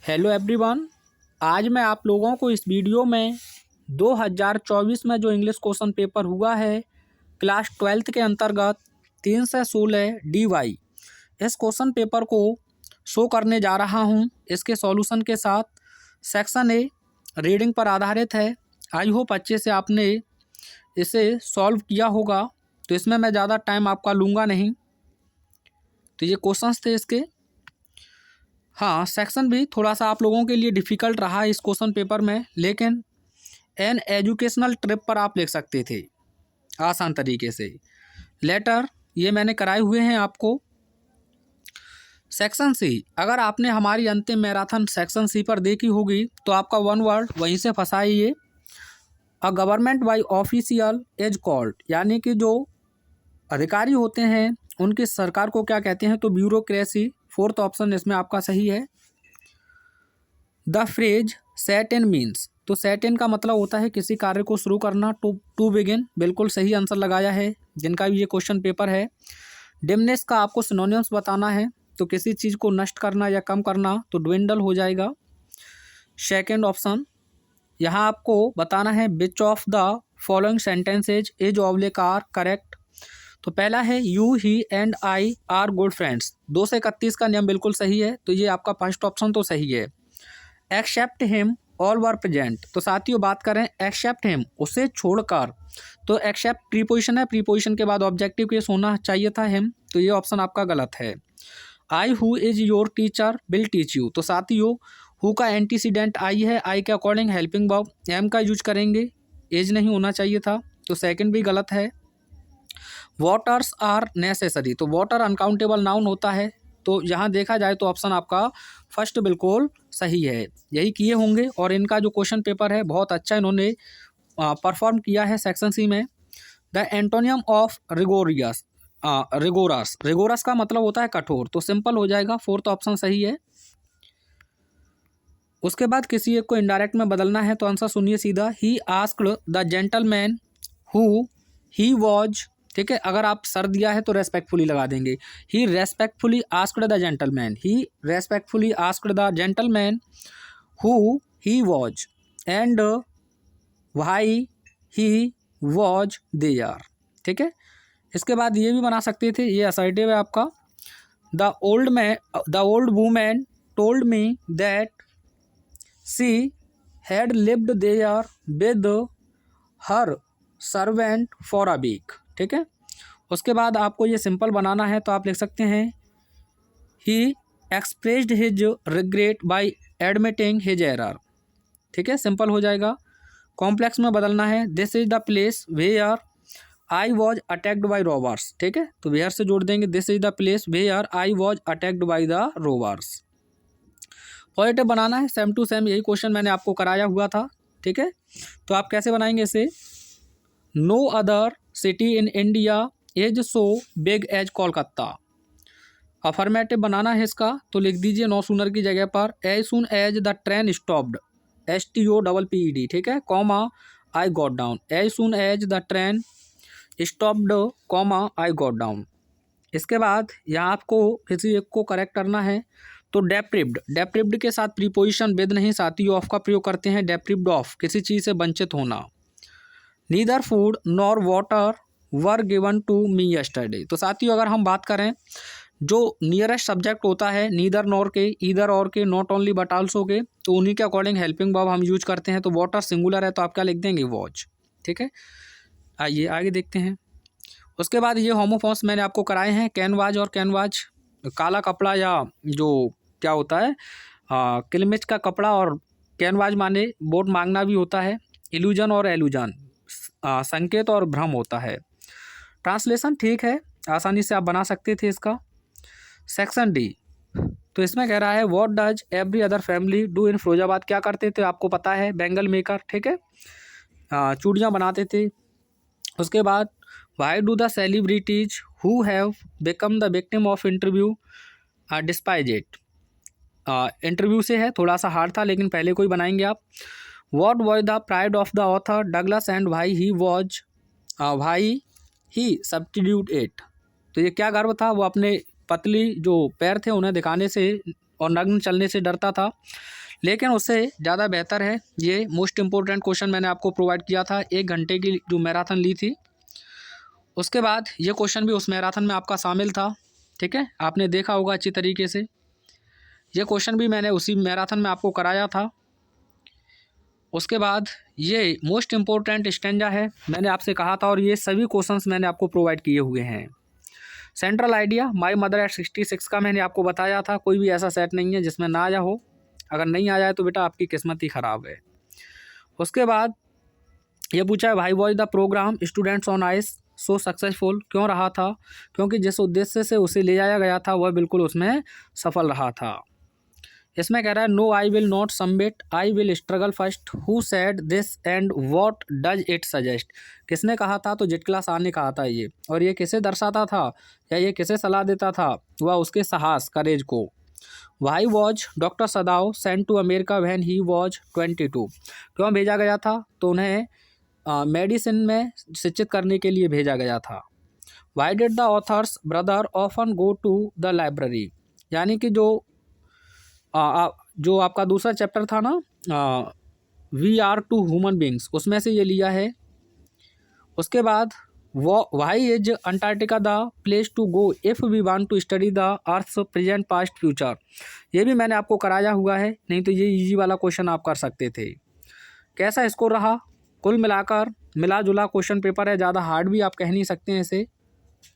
Hello everyone. आज मैं आप लोगों को इस वीडियो में 2024 में जो इंग्लिश क्वेश्चन पेपर हुआ है क्लास 12th के अंतर्गत 3 से 16 DY, इस क्वेश्चन पेपर को शो करने जा रहा हूं इसके सॉल्यूशन के साथ। सेक्शन ए रीडिंग पर आधारित है। आई होप अच्छे से आपने इसे सॉल्व किया होगा, तो इसमें मैं ज़्यादा टाइम आपका लूँगा नहीं। तो ये क्वेश्चंस थे इसके। हाँ, सेक्शन भी थोड़ा सा आप लोगों के लिए डिफ़िकल्ट रहा इस क्वेश्चन पेपर में, लेकिन एन एजुकेशनल ट्रिप पर आप लिख सकते थे आसान तरीके से। लेटर ये मैंने कराए हुए हैं आपको। सेक्शन सी, अगर आपने हमारी अंतिम मैराथन सेक्शन सी पर देखी होगी तो आपका वन वर्ड वहीं से फंसा है ये। A government by official is called, यानी कि जो अधिकारी होते हैं उनकी सरकार को क्या कहते हैं, तो ब्यूरोक्रेसी। फोर्थ ऑप्शन इसमें आपका सही है। The phrase set in means, तो सेट इन का मतलब होता है किसी कार्य को शुरू करना। टू बिगिन, बिल्कुल सही आंसर लगाया है जिनका भी ये क्वेश्चन पेपर है। डिमनेस का आपको सिनोनिम्स बताना है, तो किसी चीज़ को नष्ट करना या कम करना, तो ड्विंडल हो जाएगा। सेकेंड ऑप्शन यहाँ आपको बताना है which of the following sentences is oblique or correct. तो पहला है you he and I are good friends. 2 से 31 का नियम बिल्कुल सही है, तो ये आपका फर्स्ट ऑप्शन तो सही है। Except him all were present, तो साथियों बात करें एक्सेप्ट हिम, उसे छोड़कर, तो एक्सेप्ट प्रीपोजिशन है, प्रीपोजिशन के बाद ऑब्जेक्टिव केस होना चाहिए था हिम, तो ये ऑप्शन आपका गलत है। I who is your teacher will teach you, तो साथियों हु का एंटीसीडेंट आई है, आई के अकॉर्डिंग हेल्पिंग वर्ब एम का यूज करेंगे, एज नहीं होना चाहिए था, तो सेकंड भी गलत है। वाटर्स आर नेसेसरी, तो वाटर अनकाउंटेबल नाउन होता है, तो यहाँ देखा जाए तो ऑप्शन आपका फर्स्ट बिल्कुल सही है। यही किए होंगे और इनका जो क्वेश्चन पेपर है बहुत अच्छा इन्होंने परफॉर्म किया है सेक्शन सी में। The antonym of rigorous, rigorous का मतलब होता है कठोर, तो सिंपल हो जाएगा, फोर्थ ऑप्शन सही है। उसके बाद किसी एक को इनडायरेक्ट में बदलना है, तो आंसर सुनिए सीधा। He asked the gentleman who he was, ठीक है, अगर आप सर दिया है तो रेस्पेक्टफुली लगा देंगे। He respectfully asked the gentleman, he respectfully asked the gentleman who he was and why he was there, ठीक है। इसके बाद ये भी बना सकते थे, ये असर्टिव है आपका। The old women told me that she had lived there with her servant for a week, ठीक है। उसके बाद आपको ये सिंपल बनाना है, तो आप लिख सकते हैं he expressed his regret by admitting his error, ठीक है, सिंपल हो जाएगा। कॉम्प्लेक्स में बदलना है, this is the place where I was attacked by rovers, ठीक है, तो वेयर से जोड़ देंगे, this is the place where I was attacked by the rovers. Positive बनाना है, सेम टू सेम यही क्वेश्चन मैंने आपको कराया हुआ था, ठीक है। तो आप कैसे बनाएंगे इसे, no other city in India is so big as Kolkata. Affirmative बनाना है इसका, तो लिख दीजिए नो सूनर की जगह पर as soon as the train stopped, STOPPED, ठीक है, comma I got down, as soon as the train stopped comma I got down. इसके बाद यहाँ आपको किसी एक को करेक्ट करना है, तो डेप्रिव्ड के साथ प्रीपोजिशन विद नहीं साथियों ऑफ का प्रयोग करते हैं, डेप्रिव्ड ऑफ, किसी चीज़ से वंचित होना। Neither food nor water were given to me yesterday, तो साथियों अगर हम बात करें जो नियरेस्ट सब्जेक्ट होता है नीदर नॉर के, ईदर और के, नॉट ओनली बट आल्सो के, तो उन्हीं के अकॉर्डिंग हेल्पिंग वर्ब हम यूज करते हैं। तो वाटर सिंगुलर है, तो आप क्या लिख देंगे, वॉच, ठीक है। आइए आगे देखते हैं। उसके बाद ये होमोफॉर्म्स मैंने आपको कराए हैं, कैनवाज और कैनवाज, काला कपड़ा या जो क्या होता है किलमिच का कपड़ा, और कैनवाज माने बोट मांगना भी होता है। इल्यूजन और एल्यूजन, संकेत और भ्रम होता है। ट्रांसलेशन ठीक है, आसानी से आप बना सकते थे इसका। सेक्शन डी, तो इसमें कह रहा है what does every other family do in Firozabad, क्या करते थे आपको पता है, बैंगल मेकर, ठीक है, चूड़ियाँ बनाते थे। उसके बाद why do the celebrities who have become the victim of interview despise it, interview से है, थोड़ा सा हार्ड था लेकिन पहले कोई बनाएंगे आप। What was the pride of the author Douglas and why he substitute it, तो ये क्या गर्व था, वो अपने पतली जो पैर थे उन्हें दिखाने से और नग्न चलने से डरता था। लेकिन उससे ज़्यादा बेहतर है ये मोस्ट इम्पोर्टेंट क्वेश्चन मैंने आपको प्रोवाइड किया था 1 घंटे की जो मैराथन ली थी। उसके बाद ये क्वेश्चन भी उस मैराथन में आपका शामिल था, ठीक है, आपने देखा होगा अच्छी तरीके से। ये क्वेश्चन भी मैंने उसी मैराथन में आपको कराया था। उसके बाद ये मोस्ट इम्पोर्टेंट स्टैंजा है, मैंने आपसे कहा था, और ये सभी क्वेश्चंस मैंने आपको प्रोवाइड किए हुए हैं। Central idea my mother eight 66 का मैंने आपको बताया था, कोई भी ऐसा सेट नहीं है जिसमें ना आया हो। अगर नहीं आया है तो बेटा आपकी किस्मत ही ख़राब है। उसके बाद ये पूछा है भाई was the programme students on ice so successful, क्यों रहा था? क्योंकि जिस उद्देश्य से उसे ले जाया गया था वह बिल्कुल उसमें सफल रहा था। इसमें कह रहा है no I will not submit, I will struggle first, who said this and what does it suggest. किसने कहा था? तो जिटक्ला शाह ने कहा था ये। और ये किसे दर्शाता था या ये किसे सलाह देता था? वह उसके साहस, करेज को। Why was doctor Sadao sent to America when he was 22, क्यों भेजा गया था? तो उन्हें मेडिसिन में शिक्षित करने के लिए भेजा गया था। Why did the author's brother often go to the library, यानी कि जो आपका दूसरा चैप्टर था ना, we are two human beings, उसमें से ये लिया है। उसके बाद why is Antarctica the place to go if we want to study the earth's present past future, ये भी मैंने आपको कराया हुआ है, नहीं तो ये इजी वाला क्वेश्चन आप कर सकते थे। कैसा स्कोर रहा? कुल मिलाकर मिला जुला क्वेश्चन पेपर है, ज़्यादा हार्ड भी आप कह नहीं सकते हैं इसे।